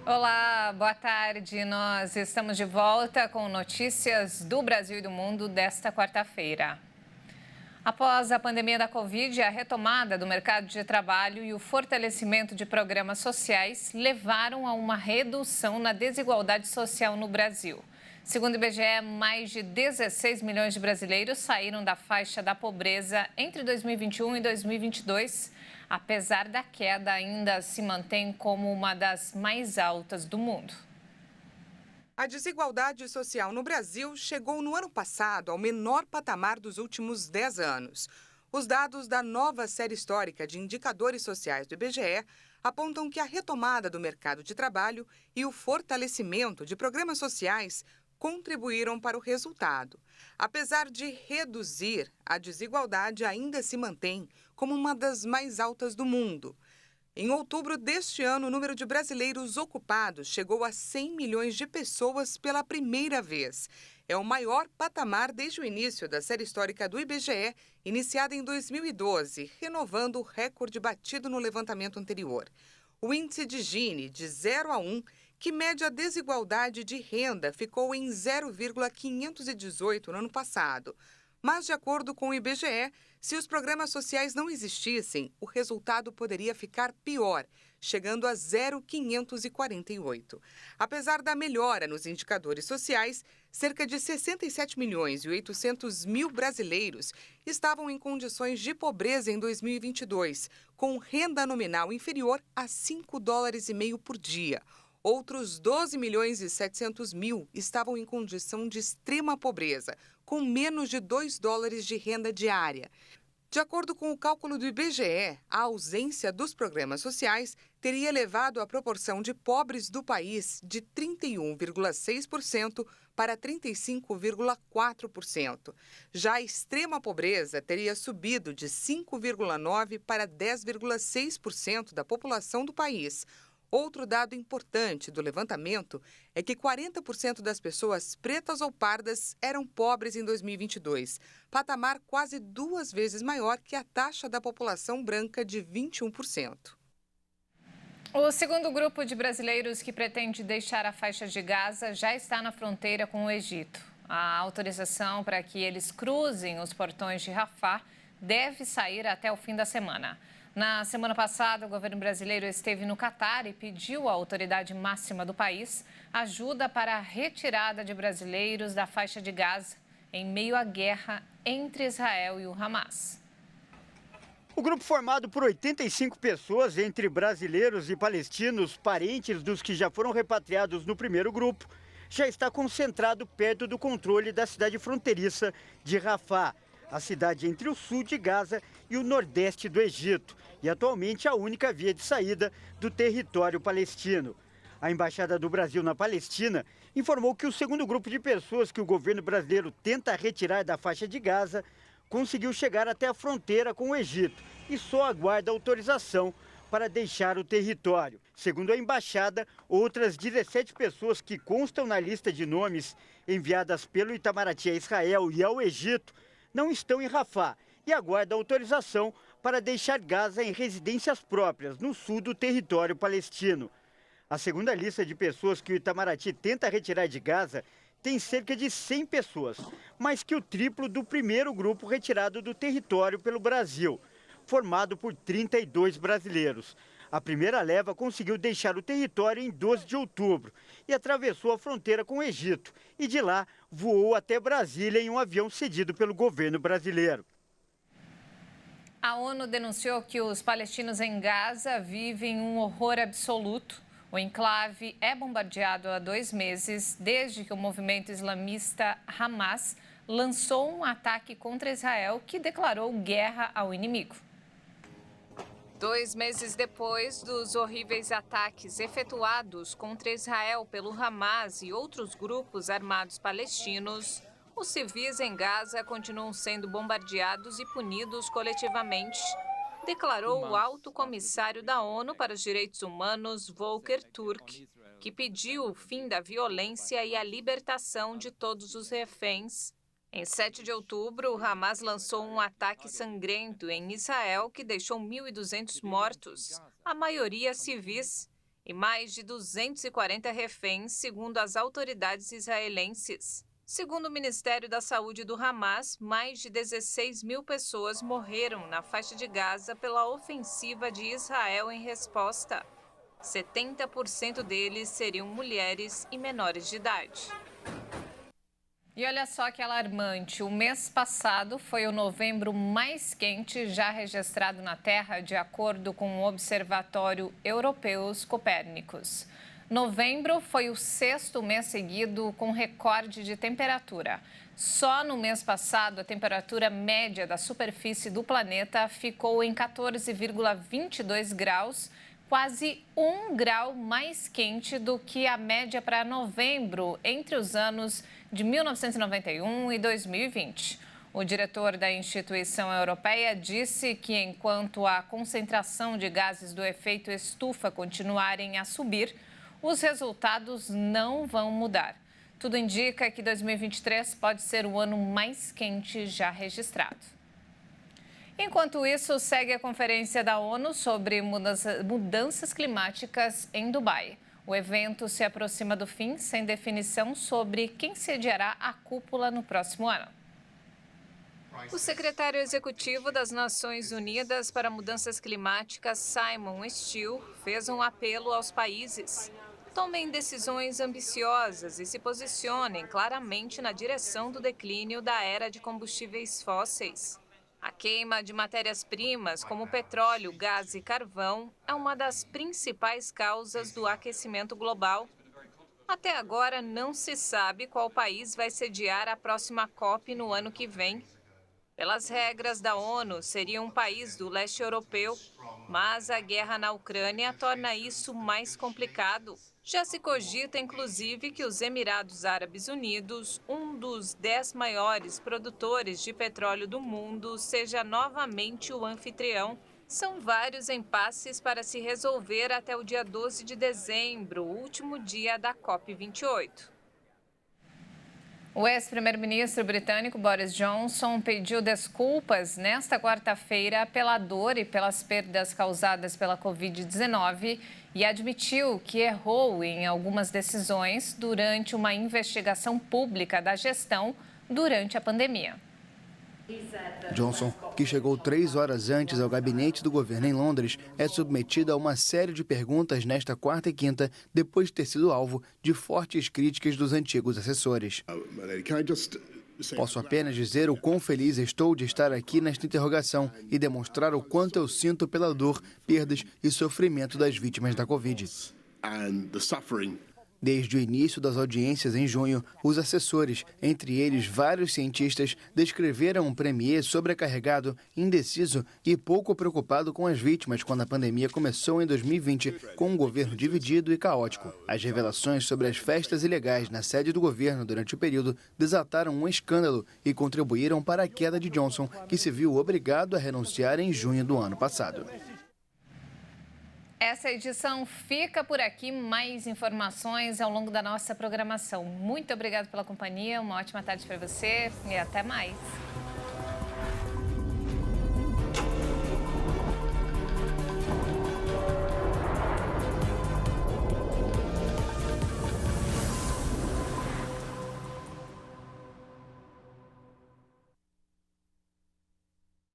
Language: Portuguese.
Olá, boa tarde. Nós estamos de volta com notícias do Brasil e do mundo desta quarta-feira. Após a pandemia da Covid, a retomada do mercado de trabalho e o fortalecimento de programas sociais levaram a uma redução na desigualdade social no Brasil. Segundo o IBGE, mais de 16 milhões de brasileiros saíram da faixa da pobreza entre 2021 e 2022. Apesar da queda, ainda se mantém como uma das mais altas do mundo. A desigualdade social no Brasil chegou no ano passado ao menor patamar dos últimos 10 anos. Os dados da nova série histórica de indicadores sociais do IBGE apontam que a retomada do mercado de trabalho e o fortalecimento de programas sociais contribuíram para o resultado. Apesar de reduzir, a desigualdade ainda se mantém como uma das mais altas do mundo. Em outubro deste ano, o número de brasileiros ocupados chegou a 100 milhões de pessoas pela primeira vez. É o maior patamar desde o início da série histórica do IBGE, iniciada em 2012, renovando o recorde batido no levantamento anterior. O índice de Gini, de 0 a 1, que mede a desigualdade de renda, ficou em 0,518 no ano passado. Mas, de acordo com o IBGE, se os programas sociais não existissem, o resultado poderia ficar pior, chegando a 0,548. Apesar da melhora nos indicadores sociais, cerca de 67 milhões e 800 mil brasileiros estavam em condições de pobreza em 2022, com renda nominal inferior a US$ 5,5 por dia. Outros 12 milhões e 700 mil estavam em condição de extrema pobreza, com menos de US$ 2 de renda diária. De acordo com o cálculo do IBGE, a ausência dos programas sociais teria elevado a proporção de pobres do país de 31,6% para 35,4%. Já a extrema pobreza teria subido de 5,9% para 10,6% da população do país. Outro dado importante do levantamento é que 40% das pessoas pretas ou pardas eram pobres em 2022, patamar quase 2 vezes maior que a taxa da população branca de 21%. O segundo grupo de brasileiros que pretende deixar a faixa de Gaza já está na fronteira com o Egito. A autorização para que eles cruzem os portões de Rafah deve sair até o fim da semana. Na semana passada, o governo brasileiro esteve no Catar e pediu à autoridade máxima do país ajuda para a retirada de brasileiros da faixa de Gaza em meio à guerra entre Israel e o Hamas. O grupo formado por 85 pessoas, entre brasileiros e palestinos, parentes dos que já foram repatriados no primeiro grupo, já está concentrado perto do controle da cidade fronteiriça de Rafah, a cidade entre o sul de Gaza e o nordeste do Egito, e atualmente a única via de saída do território palestino. A Embaixada do Brasil na Palestina informou que o segundo grupo de pessoas que o governo brasileiro tenta retirar da faixa de Gaza conseguiu chegar até a fronteira com o Egito e só aguarda autorização para deixar o território. Segundo a embaixada, outras 17 pessoas que constam na lista de nomes enviadas pelo Itamaraty a Israel e ao Egito não estão em Rafah e aguardam autorização para deixar Gaza em residências próprias no sul do território palestino. A segunda lista de pessoas que o Itamaraty tenta retirar de Gaza tem cerca de 100 pessoas, mais que o triplo do primeiro grupo retirado do território pelo Brasil, formado por 32 brasileiros. A primeira leva conseguiu deixar o território em 12 de outubro e atravessou a fronteira com o Egito e de lá voou até Brasília em um avião cedido pelo governo brasileiro. A ONU denunciou que os palestinos em Gaza vivem um horror absoluto. O enclave é bombardeado há 2 meses, desde que o movimento islamista Hamas lançou um ataque contra Israel que declarou guerra ao inimigo. 2 meses depois dos horríveis ataques efetuados contra Israel pelo Hamas e outros grupos armados palestinos, os civis em Gaza continuam sendo bombardeados e punidos coletivamente, declarou o alto comissário da ONU para os Direitos Humanos, Volker Turk, que pediu o fim da violência e a libertação de todos os reféns. Em 7 de outubro, o Hamas lançou um ataque sangrento em Israel que deixou 1.200 mortos, a maioria civis, e mais de 240 reféns, segundo as autoridades israelenses. Segundo o Ministério da Saúde do Hamas, mais de 16 mil pessoas morreram na faixa de Gaza pela ofensiva de Israel em resposta. 70% deles seriam mulheres e menores de idade. E olha só que alarmante, o mês passado foi o novembro mais quente já registrado na Terra, de acordo com o Observatório Europeus Copérnicos. Novembro foi o 6º mês seguido com recorde de temperatura. Só no mês passado, a temperatura média da superfície do planeta ficou em 14,22 graus, quase 1 grau mais quente do que a média para novembro entre os anos de 1991 e 2020. O diretor da instituição europeia disse que enquanto a concentração de gases do efeito estufa continuarem a subir, os resultados não vão mudar. Tudo indica que 2023 pode ser o ano mais quente já registrado. Enquanto isso, segue a conferência da ONU sobre mudanças climáticas em Dubai. O evento se aproxima do fim, sem definição sobre quem sediará a cúpula no próximo ano. O secretário executivo das Nações Unidas para Mudanças Climáticas, Simon Stiell, fez um apelo aos países. Tomem decisões ambiciosas e se posicionem claramente na direção do declínio da era de combustíveis fósseis. A queima de matérias-primas como petróleo, gás e carvão é uma das principais causas do aquecimento global. Até agora, não se sabe qual país vai sediar a próxima COP no ano que vem. Pelas regras da ONU, seria um país do leste europeu, mas a guerra na Ucrânia torna isso mais complicado. Já se cogita, inclusive, que os Emirados Árabes Unidos, um dos 10 maiores produtores de petróleo do mundo, seja novamente o anfitrião. São vários impasses para se resolver até o dia 12 de dezembro, o último dia da COP28. O ex-primeiro-ministro britânico Boris Johnson pediu desculpas nesta quarta-feira pela dor e pelas perdas causadas pela Covid-19 e admitiu que errou em algumas decisões durante uma investigação pública da gestão durante a pandemia. Johnson, que chegou 3 horas antes ao gabinete do governo em Londres, é submetido a uma série de perguntas nesta quarta e quinta, depois de ter sido alvo de fortes críticas dos antigos assessores. Posso apenas dizer o quão feliz estou de estar aqui nesta interrogação e demonstrar o quanto eu sinto pela dor, perdas e sofrimento das vítimas da Covid. Desde o início das audiências em junho, os assessores, entre eles vários cientistas, descreveram um premier sobrecarregado, indeciso e pouco preocupado com as vítimas quando a pandemia começou em 2020, com um governo dividido e caótico. As revelações sobre as festas ilegais na sede do governo durante o período desataram um escândalo e contribuíram para a queda de Johnson, que se viu obrigado a renunciar em junho do ano passado. Essa edição fica por aqui. Mais informações ao longo da nossa programação. Muito obrigada pela companhia, uma ótima tarde para você e até mais.